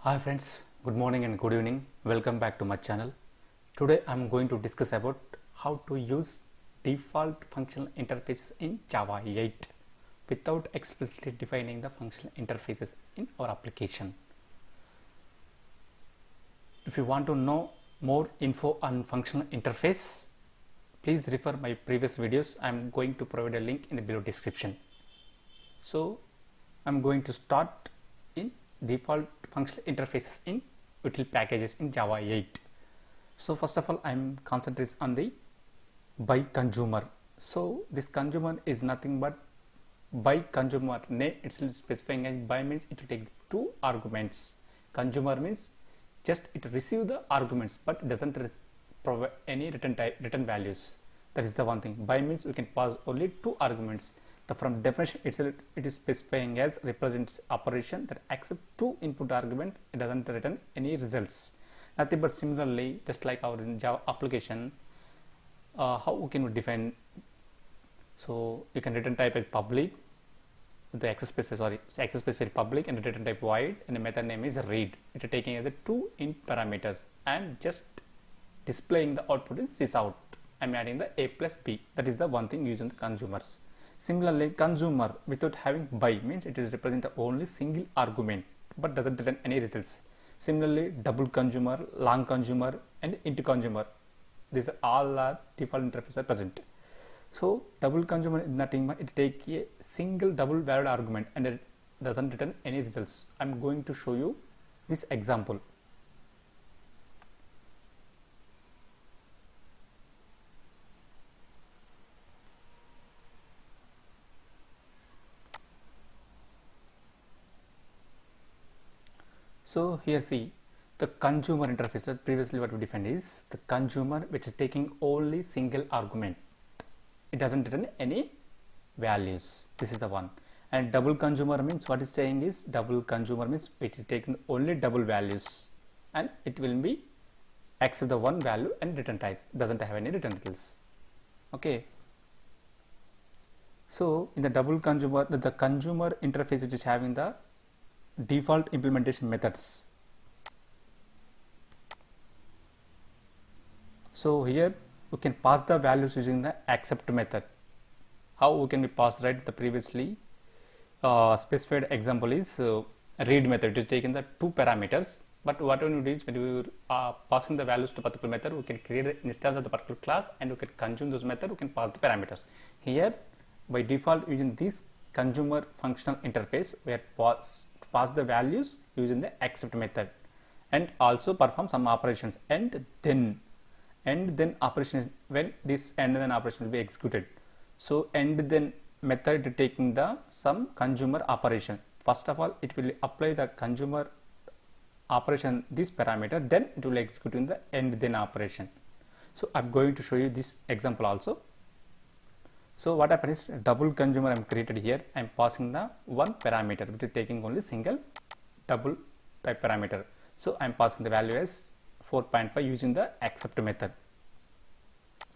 Hi friends, good morning and good evening. Welcome back to my channel. Today I am going to discuss about how to use default functional interfaces in Java 8 without explicitly defining the functional interfaces in our application. If you want to know more info on functional interface, please refer my previous videos. I am going to provide a link in the below description. So I am going to start in default functional interfaces in util packages in Java 8. So first of all, I am concentrating on the by consumer. So this consumer is nothing but by consumer name itself specifying as by means it will take two arguments. Consumer means just it receive the arguments but doesn't provide any return values. That is the one thing. By means we can pass only two arguments. From definition itself it is specifying as represents operation that accepts two input argument. It doesn't return any results. Nothing but similarly, just like our in Java application, how we can define. So you can return type as public, the access space very public, and return type void, and the method name is read. It is taking as a two int parameters and just displaying the output in sysout. I am adding the a plus b. That is the one thing using the consumers. Similarly, consumer without having by means it is represent only single argument but doesn't return any results. Similarly, double consumer, long consumer, and int consumer. These are all are default interfaces are present. So double consumer is nothing but it take a single double valid argument and it doesn't return any results. I am going to show you this example. So here see the consumer interface that previously what we defined is the consumer which is taking only single argument. It doesn't return any values. This is the one. And double consumer means what is saying is double consumer means it is taking only double values and it will be accept the one value and return type, doesn't have any return results. Okay. So in the double consumer, the consumer interface which is having the default implementation methods. So here we can pass the values using the accept method. How we can be passed, right? The previously specified example is read method. It is taking the two parameters, but what we do is when we are passing the values to particular method, we can create the instance of the particular class and we can consume those method. We can pass the parameters. Here by default using this consumer functional interface, we are pass the values using the accept method and also perform some operations and then operation is when this and then operation will be executed. So and then method taking the some consumer operation. First of all it will apply the consumer operation this parameter, then it will execute in the and then operation. So I'm going to show you this example also. So what happens is double consumer I am created here. I am passing the one parameter which is taking only single double type parameter. So I am passing the value as 4.5 using the accept method.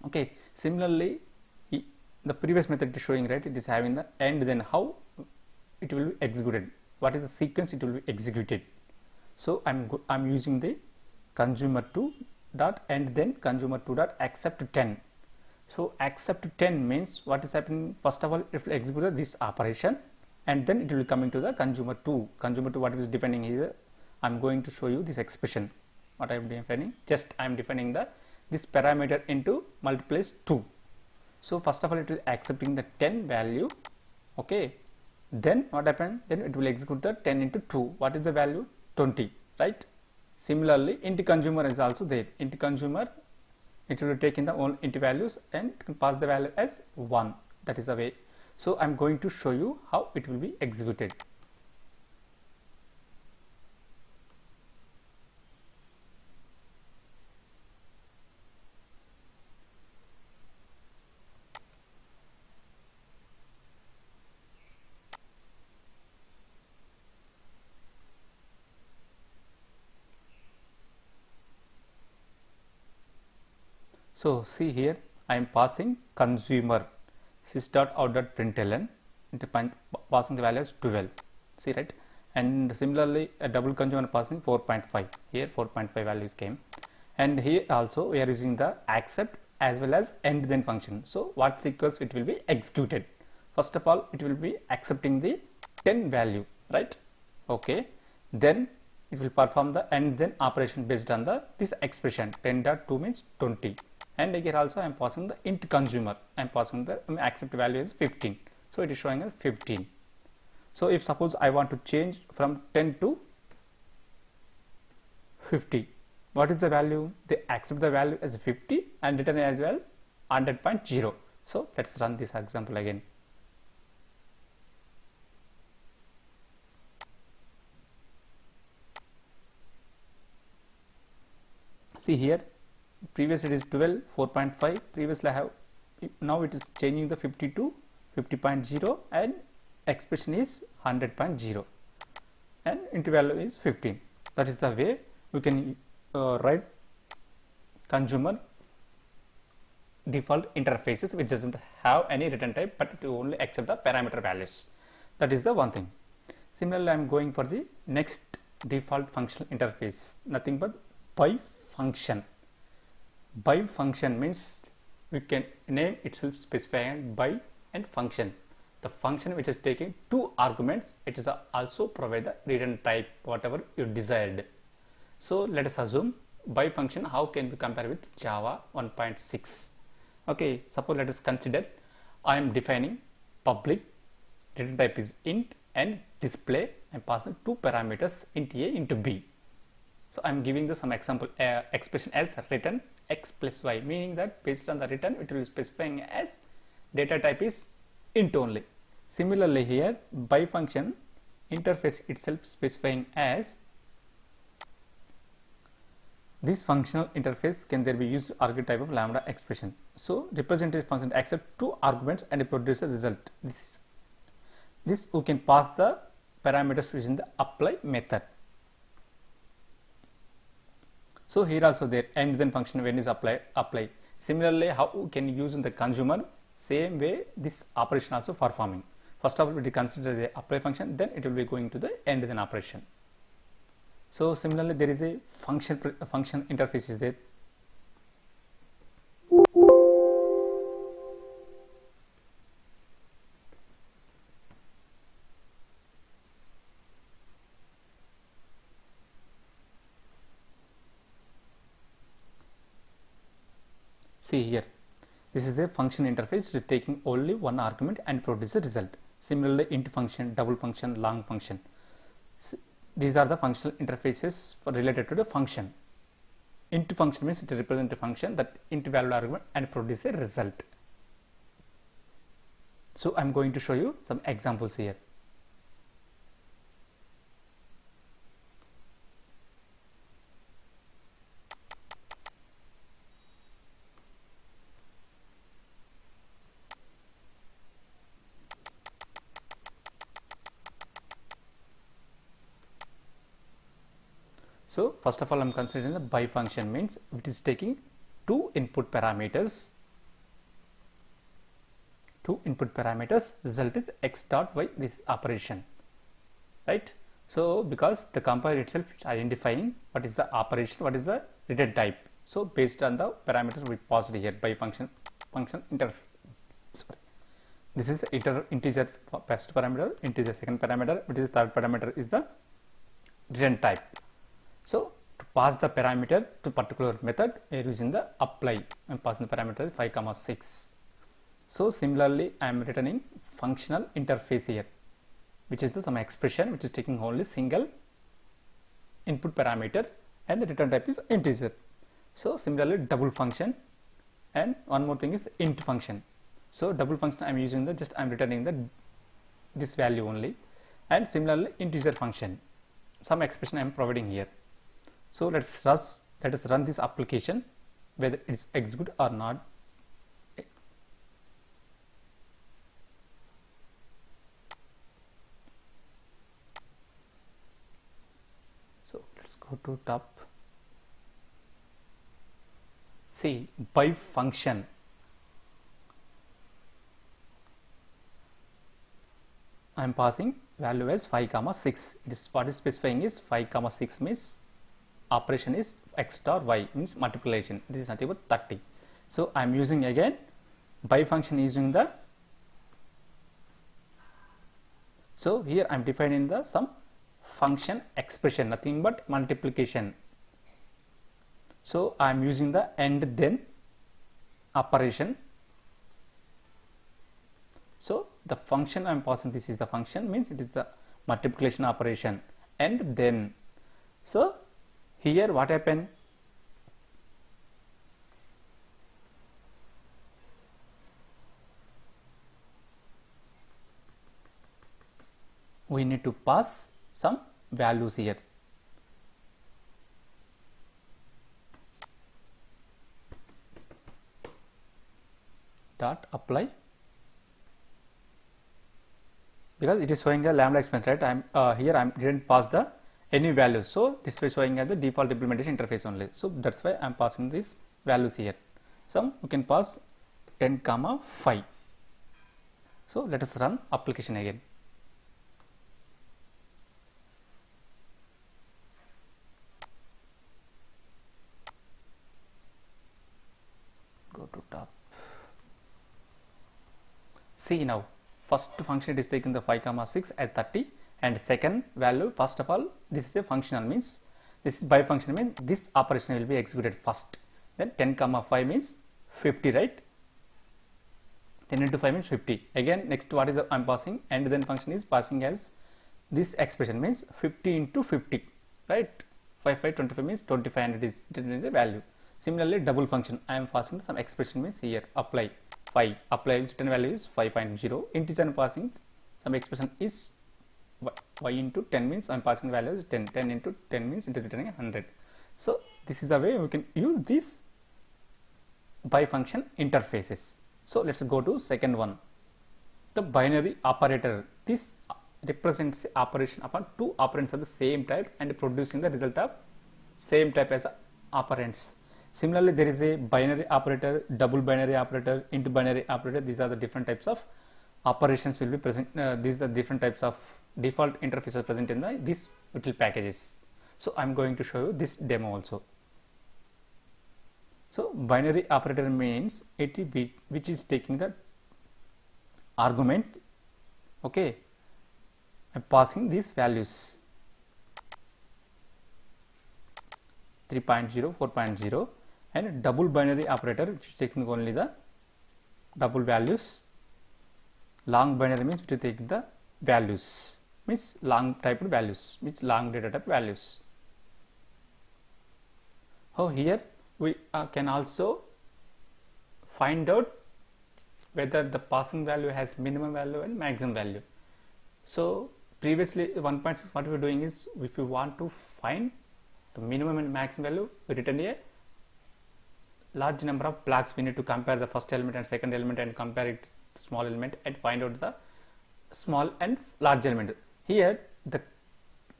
Okay. Similarly, the previous method is showing, right? It is having the and then how it will be executed. What is the sequence it will be executed? So I'm using the consumer2 dot and then consumer2 dot accept 10. So accept 10 means what is happening, first of all it will execute this operation and then it will coming to the consumer2. Consumer2 what is defining here, I am going to show you this expression. What I am defining, just I am defining the this parameter into multiplies 2. So first of all it is accepting the 10 value. Okay, then what happened, then it will execute the 10 into 2. What is the value? 20, right? Similarly int consumer is also there. Int consumer it will take in the all int values and pass the value as 1. That is the way. So I am going to show you how it will be executed. So see here I am passing consumer sys.out.println into passing the value as 12. See, right? and similarly a double conjugate passing 4.5, here 4.5 values came, and here also we are using the accept as well as end then function. So what sequence it will be executed? First of all it will be accepting the 10 value, right? Okay, then it will perform the end then operation based on the this expression 10.2 means 20, and here also I am passing the int consumer, I am passing the accept value is 15, so it is showing as 15. So if suppose I want to change from 10 to 50, what is the value? They accept the value as 50 and return as well 100.0. So let's run this example again. See here, previous it is 12, 4.5, previously I have, now it is changing the 50 to 50.0 and expression is 100.0 and interval is 15. That is the way we can write consumer default interfaces which doesn't have any return type but it only accept the parameter values. That is the one thing. Similarly, I am going for the next default functional interface, nothing but by function. By function means we can name itself specifying by and function. The function which is taking two arguments, it is also provide the return type whatever you desired. So let us assume by function how can we compare with Java 1.6. Okay, suppose let us consider I am defining public, return type is int, and display I am passing two parameters int a into b. So I am giving the some example expression as return x plus y, meaning that based on the return it will be specifying as data type is int only. Similarly here by function interface itself specifying as this functional interface can there be used argue type of lambda expression. So representative function accept two arguments and produce a result. This we can pass the parameters using the apply method. So here also there end then function when is apply. Similarly how we can use in the consumer, same way this operation also performing. First of all we consider the apply function, then it will be going to the end then operation. So similarly there is a function interface is there. See here, this is a function interface with taking only one argument and produce a result. Similarly int function, double function, long function. These are the functional interfaces related to the function. Int function means it represents a function that int value argument and produce a result. So I am going to show you some examples here. So first of all I am considering the by function means it is taking two input parameters. Result is x dot y, this operation, right? So because the compiler itself is identifying what is the operation, what is the return type. So based on the parameters we passed here by function interface. Sorry. This is the integer first parameter, integer second parameter, which is third parameter is the return type. So to pass the parameter to particular method we are using the apply and passing the parameter 5, 6. So similarly I am returning functional interface here, which is the some expression which is taking only single input parameter and the return type is integer. So similarly double function, and one more thing is int function. So double function I am using the just I am returning the this value only, and similarly integer function, some expression I am providing here. So let us run this application whether it is execute or not. So let's go to top. See by function I am passing value as 5 comma 6. It is what is specifying is 5 comma 6 means operation is x star y means multiplication. This is nothing but 30. So I am using again by function using the, so here I am defining the some function expression, nothing but multiplication. So I am using the and then operation. So the function I am passing, this is the function, means it is the multiplication operation and then. So here what happened? We need to pass some values here. Dot apply, because it is showing a lambda expansion, right? Here I didn't pass the any value, so this is showing as the default implementation interface only. So that's why I am passing these values here. Some you can pass 10 comma 5. So let us run application again. Go to top. See now, first function it is taking the 5 comma 6 at 30, and second value, first of all this is a functional, means this is by function, means this operation will be executed first, then 10 comma 5 means 50, right? 10 into 5 means 50. Again next what is the I am passing, and then function is passing as this expression, means 50 into 50, right? 5 5 25 means 25, and it is the value. Similarly double function I am passing some expression, means here apply 5, apply return value is 5.0, integer passing some expression is y into 10, means I am passing value is 10, 10 into 10 means it is returning 100. So this is the way we can use this by function interfaces. So let's go to second one, the binary operator. This represents operation upon two operands of the same type and producing the result of same type as operands. Similarly, there is a binary operator, double binary operator, into binary operator. These are the different types of operations will be present. These are different types of default interfaces present in the these util packages. So I am going to show you this demo also. So binary operator means it which is taking the argument, okay, and passing these values 3.0, 4.0, and double binary operator which is taking only the double values. Long binary means to take the values, means long typed values, means long data type values. Oh, here we can also find out whether the passing value has minimum value and maximum value. So previously 1.6 what we are doing is, if you want to find the minimum and maximum value, we return a large number of blocks. We need to compare the first element and second element and compare it to small element and find out the small and large element. Here the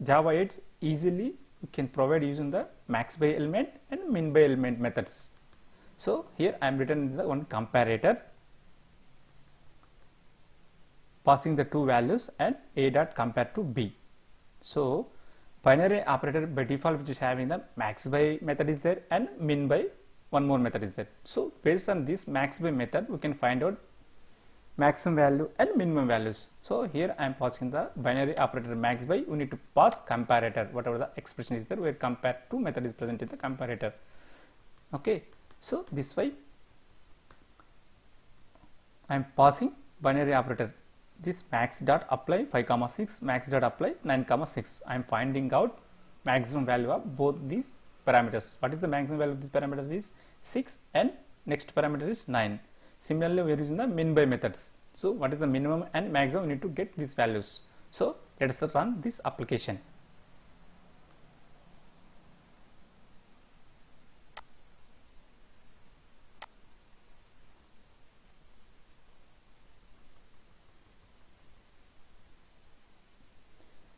Java 8 easily you can provide using the max by element and min by element methods. So here I am written the one comparator, passing the two values and a dot compare to b. So binary operator by default which is having the max by method is there and min by one more method is there. So based on this max by method we can find out maximum value and minimum values. So here I am passing the binary operator max by, we need to pass comparator, whatever the expression is there where compare to method is present in the comparator. Okay, so this way I am passing binary operator this max dot apply 5 comma 6, max dot apply 9 comma 6. I am finding out maximum value of both these parameters. What is the maximum value of this parameter is 6 and next parameter is 9. Similarly, we are using the min by methods. So what is the minimum and maximum, we need to get these values. So let us run this application.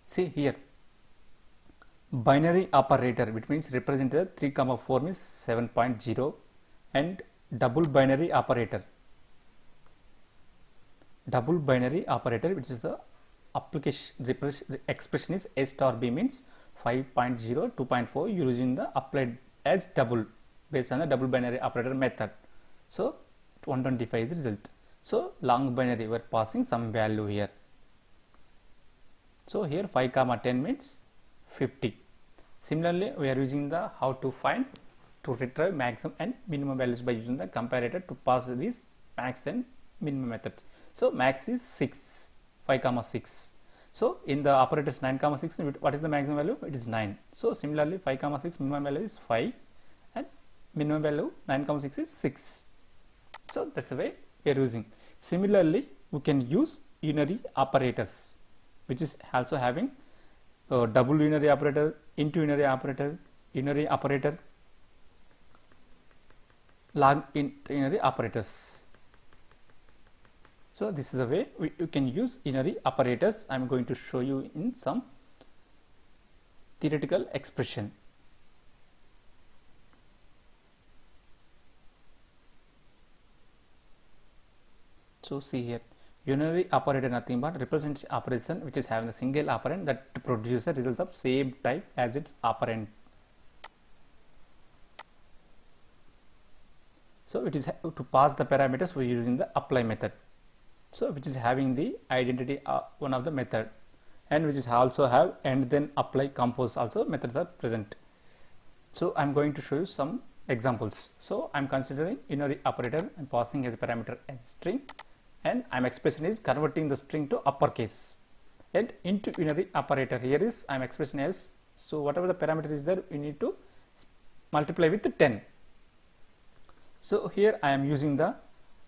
See here, binary operator, which means represented 3 comma 4 means 7.0, and double binary operator. Double binary operator, which is the application expression is A star B means 5.0, 2.4 using the applied as double based on the double binary operator method. So 125 is the result. So long binary we are passing some value here. So here 5 comma 10 means 50. Similarly, we are using the how to find to retrieve maximum and minimum values by using the comparator to pass this max and minimum method. So max is 6, 5 comma 6. So in the operators 9 comma 6, what is the maximum value? It is 9. So similarly 5 comma 6 minimum value is 5 and minimum value 9 comma 6 is 6. So that's the way we are using. Similarly, we can use unary operators, which is also having double unary operator, into unary operator, log unary operators. So this is the way you can use unary operators. I am going to show you in some theoretical expression. So see here, unary operator nothing but represents operation which is having a single operand that produces a result of same type as its operand. So it is to pass the parameters we are using the apply method. So which is having the identity one of the method, and which is also have and then apply compose also methods are present. So I am going to show you some examples. So I am considering unary operator and passing as a parameter as string, and I am expression is converting the string to uppercase, and into unary operator here is I am expression as, so whatever the parameter is there you need to multiply with 10. So here I am using the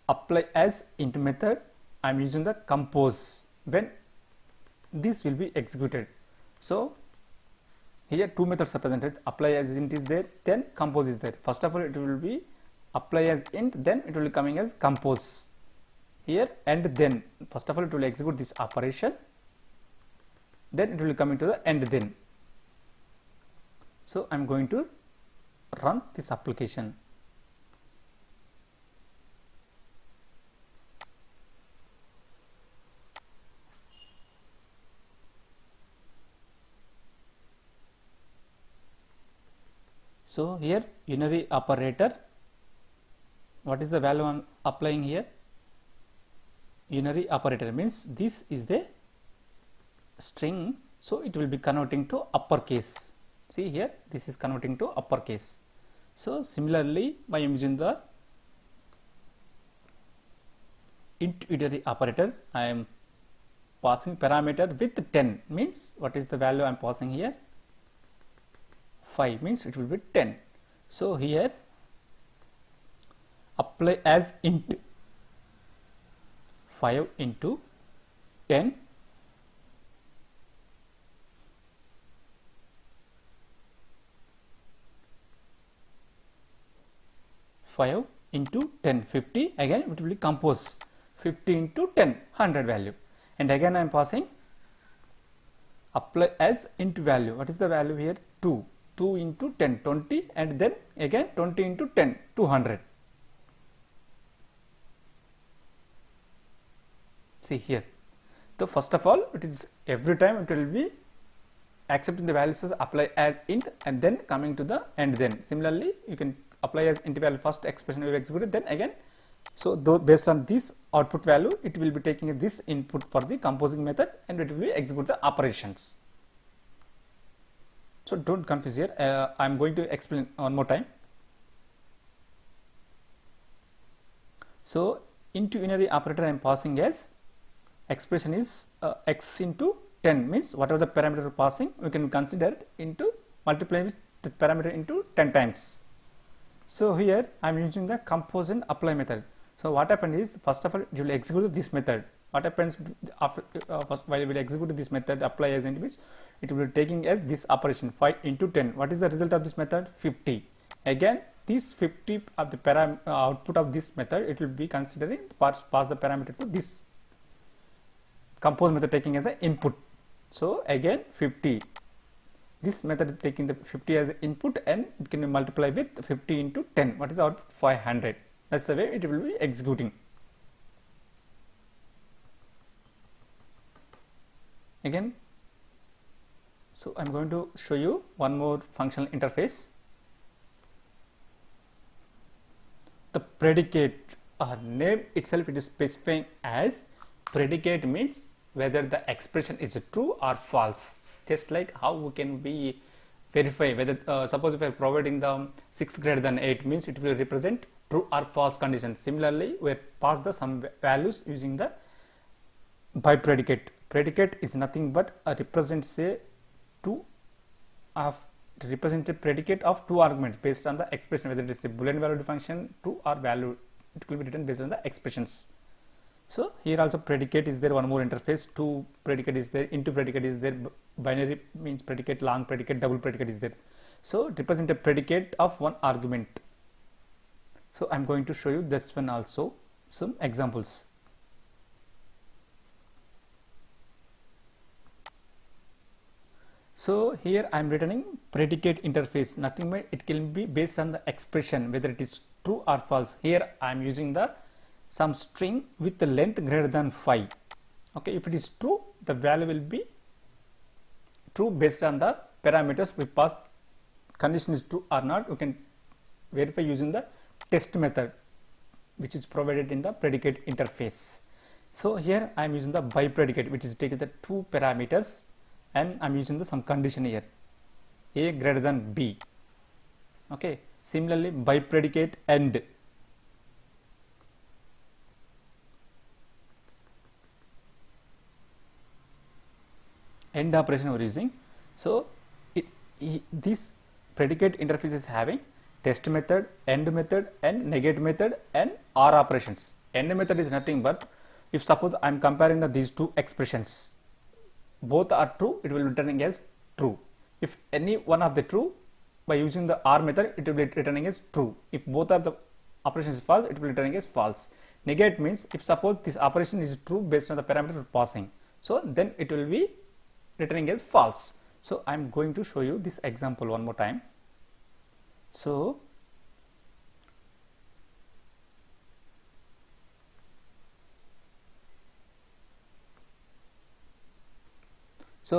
apply as int method. I am using the compose when this will be executed. So here two methods are presented, apply as int is there, then compose is there. First of all it will be apply as int, then it will be coming as compose here, and then first of all it will execute this operation, then it will come into the end then. So I am going to run this application. So here unary operator, what is the value I am applying here? Unary operator means this is the string, so it will be converting to uppercase. See here, this is converting to uppercase. So similarly, by using the int unary operator, I am passing parameter with 10 means what is the value I am passing here? 5 means it will be 10. So here apply as int 5 into 10 5 into 10 50, again it will be compose 50 into 10 100 value, and again I am passing apply as int value. What is the value here? 2 into 10 20, and then again 20 into 10 200. See here, so first of all it is every time it will be accepting the values as apply as int and then coming to the end then. Similarly you can apply as int value, first expression will be executed, then again, so though based on this output value it will be taking this input for the composing method and it will be execute the operations. So don't confuse here, I am going to explain one more time. So into unary operator I am passing as expression is x into 10 means whatever the parameter we are passing we can consider it into multiplying with the parameter into 10 times. So here I am using the compose and apply method. So what happened is, first of all you will execute this method. What happens after first while you will execute this method apply as int means it will be taking as this operation 5 into 10. What is the result of this method? 50. Again this 50 of the output of this method it will be considering pass the parameter to this compose method taking as an input. So again 50, this method taking the 50 as input and it can be multiplied with 50 into 10. What is our 500? That's the way it will be executing. again. So I'm going to show you one more functional interface. The predicate name itself, it is specifying as predicate means whether the expression is true or false. Just like how we can be verify whether suppose if we are providing the 6 greater than 8 means it will represent true or false condition. Similarly, we pass the some values using the by predicate. Predicate is nothing but represents a predicate of two arguments based on the expression, whether it is a Boolean valued function, true or value. It will be written based on the expressions. So here also predicate is there, one more interface, to predicate is there, into predicate is there, binary means predicate, long predicate, double predicate is there. So represent a predicate of one argument. So I'm going to show you this one also, some examples. So here I am returning predicate interface, nothing but it can be based on the expression whether it is true or false. Here I am using the some string with the length greater than 5. Okay, if it is true, the value will be true based on the parameters we pass. Condition is true or not, you can verify using the test method which is provided in the predicate interface. So here I am using the by predicate, which is taking the two parameters, and I'm using the some condition here, a greater than b. Okay, similarly by predicate and operation we're using. So this predicate interface is having test method, end method, and negate method, and or operations. End method is nothing but if suppose I'm comparing these two expressions, both are true, it will be returning as true. If any one of the true, by using the or method, it will be returning as true. If both of the operations is false, it will be returning as false. Negate means if suppose this operation is true based on the parameter passing, so then it will be returning as false. So I am going to show you this example one more time. So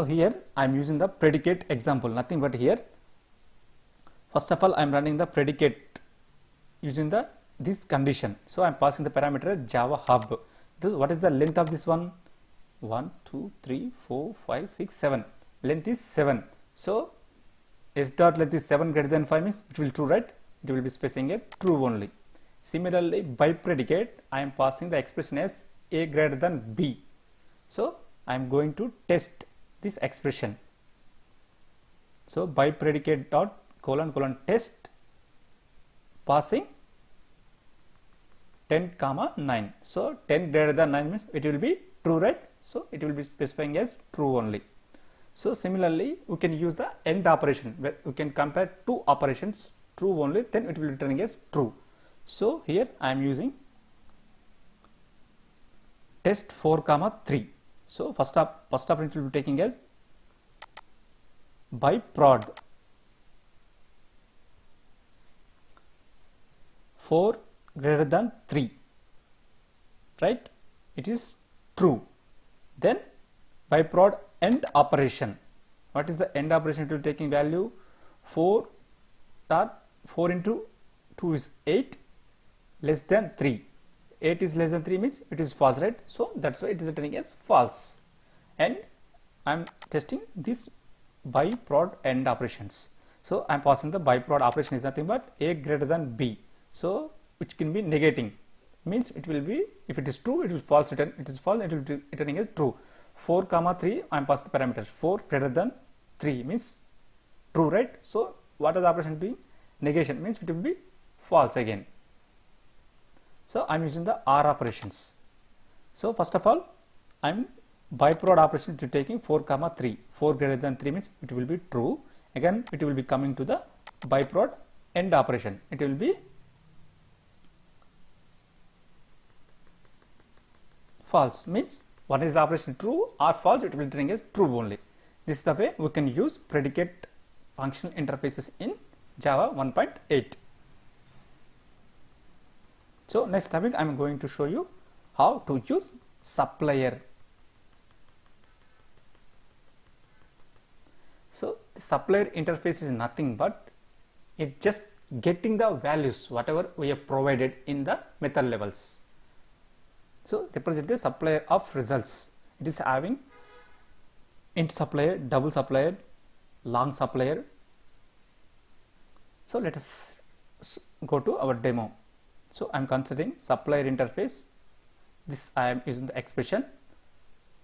here I am using the predicate example, nothing but here first of all I am running the predicate using this condition. So I am passing the parameter Java hub. What is the length of this one? 1 2 3 4 5 6 7, length is 7. So s dot length is 7 greater than 5 means it will true, right? It will be specifying a true only. Similarly by predicate I am passing the expression as a greater than b. So I am going to test this expression. So by predicate dot colon test passing 10 comma 9. So 10 greater than 9 means it will be true, right? So it will be specifying as true only. So similarly we can use the end operation where we can compare two operations, true only, then it will be returning as true. So here I am using test 4 comma 3. So first operation will be taking as by prod 4 greater than 3, right? It is true. Then by prod end operation. What is the end operation? It will be taking value 4 into 2 is 8 less than 3. 8 is less than 3 means it is false, right? So that's why it is returning as false. And I am testing this by prod end operations. So I am passing the by prod operation is nothing but a greater than b. So which can be negating, means it will be, if it is true it is false return, it is false, it will be returning as true. 4 comma 3 I am passing the parameters, 4 greater than 3 means true, right? So what is the operation doing? Negation means it will be false again. So I am using the or operations. So first of all I am by prod operation to taking 4 comma 3, 4 greater than 3 means it will be true. Again it will be coming to the by prod end operation, it will be false, means what is the operation, true or false, it will be returning as true only. This is the way we can use predicate functional interfaces in Java 1.8. So next topic I am going to show you how to use supplier. The supplier interface is nothing but it just getting the values whatever we have provided in the method levels. So represent the supplier of results. It is having int supplier, double supplier, long supplier. So let us go to our demo. So I am considering supplier interface. This I am using the expression.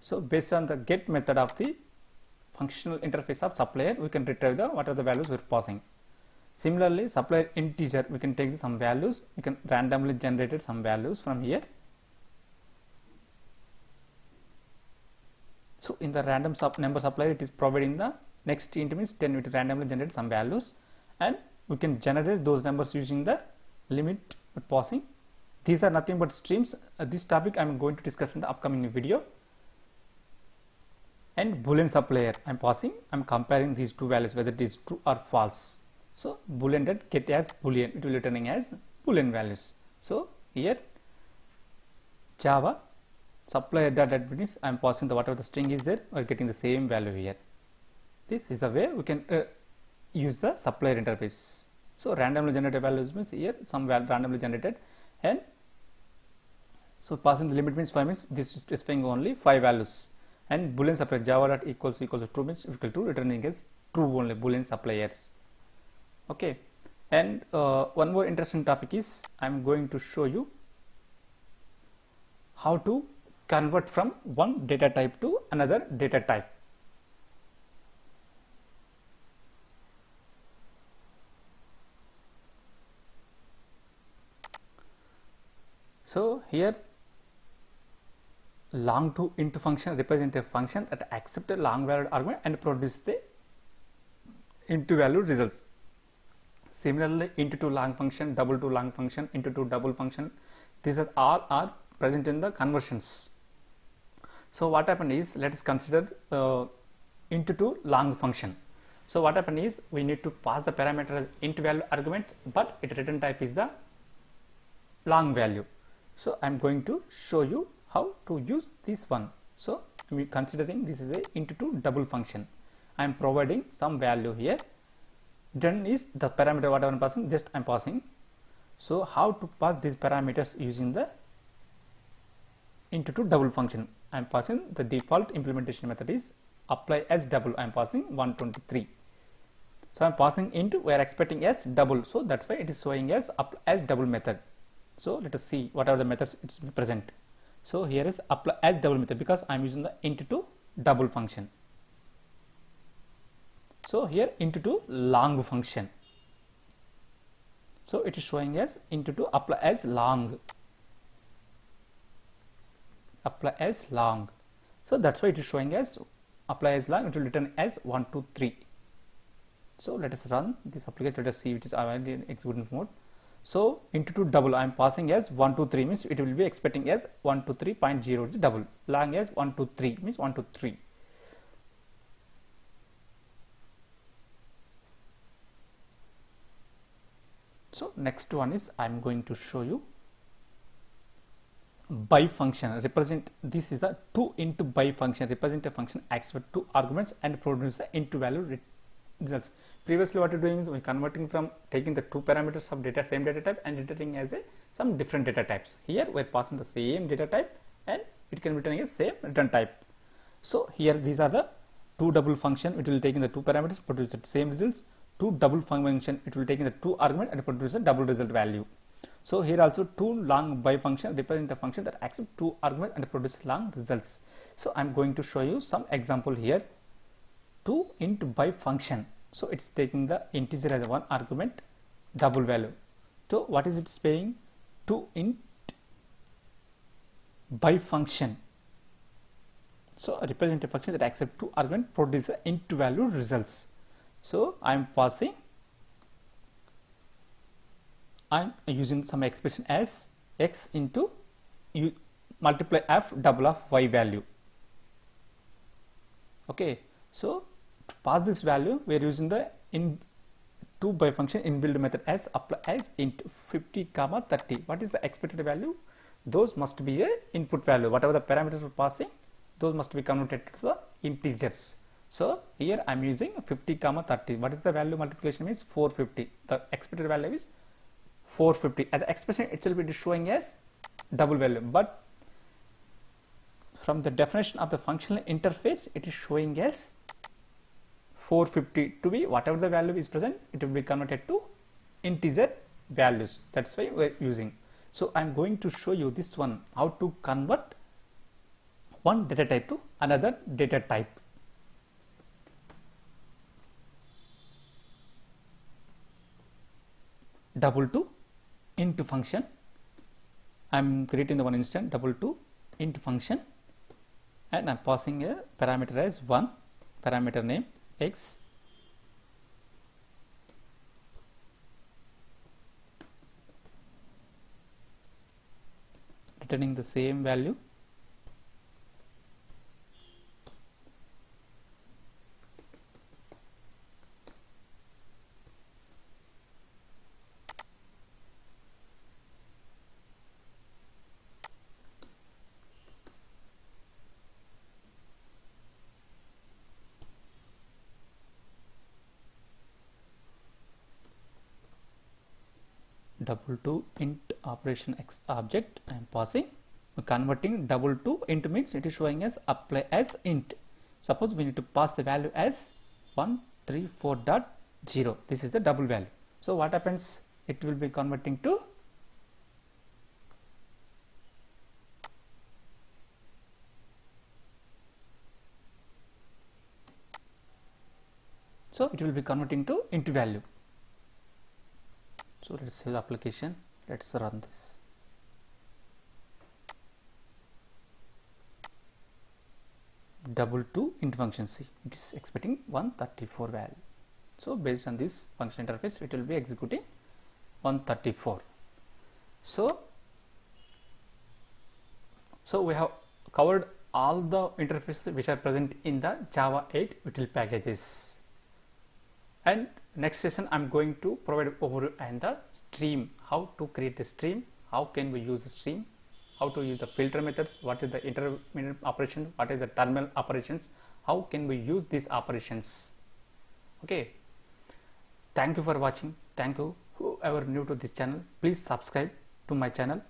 So based on the get method of the functional interface of supplier, we can retrieve the what are the values we are passing. Similarly, supplier integer, we can take some values. We can randomly generated some values from here. So in the random number supplier, it is providing the next int means 10. It randomly generate some values, and we can generate those numbers using the limit passing. These are nothing but streams. This topic I am going to discuss in the upcoming video. And boolean supplier I am passing. I am comparing these two values whether it is true or false. So boolean that get as boolean, it will returning as boolean values. So here Java supplier that means I am passing the whatever the string is there, we are getting the same value here. This is the way we can use the supplier interface. So randomly generated values means here some value randomly generated, and so passing the limit means 5 means this is specifying only 5 values, and boolean supplier Java dot equals to true means equal to returning as true only boolean suppliers. Okay, and one more interesting topic is I am going to show you how to convert from one data type to another data type. So here long to int function represent a function that accepts a long valued argument and produce the int value results. Similarly, int to long function, double to long function, int to double function, these are all are present in the conversions. So what happened is, let us consider int to long function. So what happened is, we need to pass the parameter as int value argument, but its return type is the long value. So I am going to show you how to use this one. So we considering this is a int to double function. I am providing some value here. Then is the parameter whatever I am passing, just I am passing. So how to pass these parameters using the int to double function? I am passing the default implementation method is apply as double. I am passing 123. So I am passing int, we are expecting as double. So that's why it is showing as apply as double method. So let us see what are the methods it's present. So here is apply as double method because I am using the int to double function. So here int to long function. So it is showing as int to apply as long. Apply as long. So that's why it is showing as apply as long. It will return as 123. So let us run this application. Let us see which is already in execution mode. So int to double I am passing as 123 means it will be expecting as 123.0 is double. Long as 123 means 123. So next one is I am going to show you by function. Represent this is the to int by function. Represent a function accept two arguments and produce the int value results. Previously what we are doing is we are converting from taking the two parameters of data same data type and returning as a some different data types. Here we are passing the same data type and it can return as same return type. So here these are the two double function. It will take in the two parameters, produce the same results. Two double function, it will take in the two argument and produce a double result value. So here also two long by function represent a function that accepts two argument and produce long results. So I am going to show you some example here. To int by function. So it's taking the integer as one argument, double value. So what is it saying? To int by function. So represent a function that accepts two argument, produce the int value results. So I am passing, I am using some expression as x into multiply f double of y value. Okay, so to pass this value we are using the in to by function inbuilt method as apply as int 50 comma 30. What is the expected value? Those must be a input value. Whatever the parameters we're passing, those must be converted to the integers. So here I'm using 50 comma 30. What is the value multiplication is 450. The expected value is 450. At the expression itself it is showing as double value, but from the definition of the functional interface it is showing as 450 to be whatever the value is present, it will be converted to integer values. That's why we're using. So I'm going to show you this one, how to convert one data type to another data type. Double to into function. I'm creating the one instant double to into function, and I'm passing a parameter as 1, parameter name x, returning the same value. Double to int operation x object I am passing. Converting double to int means it is showing as apply as int. Suppose we need to pass the value as 134.0. This is the double value. So what happens? It will be converting to into value. So let's save the application. Let's run this. Double to int function C. It is expecting 134 value. So based on this function interface, it will be executing 134. So we have covered all the interfaces which are present in the Java 8 util packages. And next session I'm going to provide overview and the stream, how to create the stream, how can we use the stream, how to use the filter methods, what is the intermediate operation, what is the terminal operations, how can we use these operations. Okay, thank you for watching. Thank you. Whoever new to this channel, please subscribe to my channel.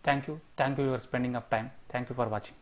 Thank you. Thank you for spending up time. Thank you for watching.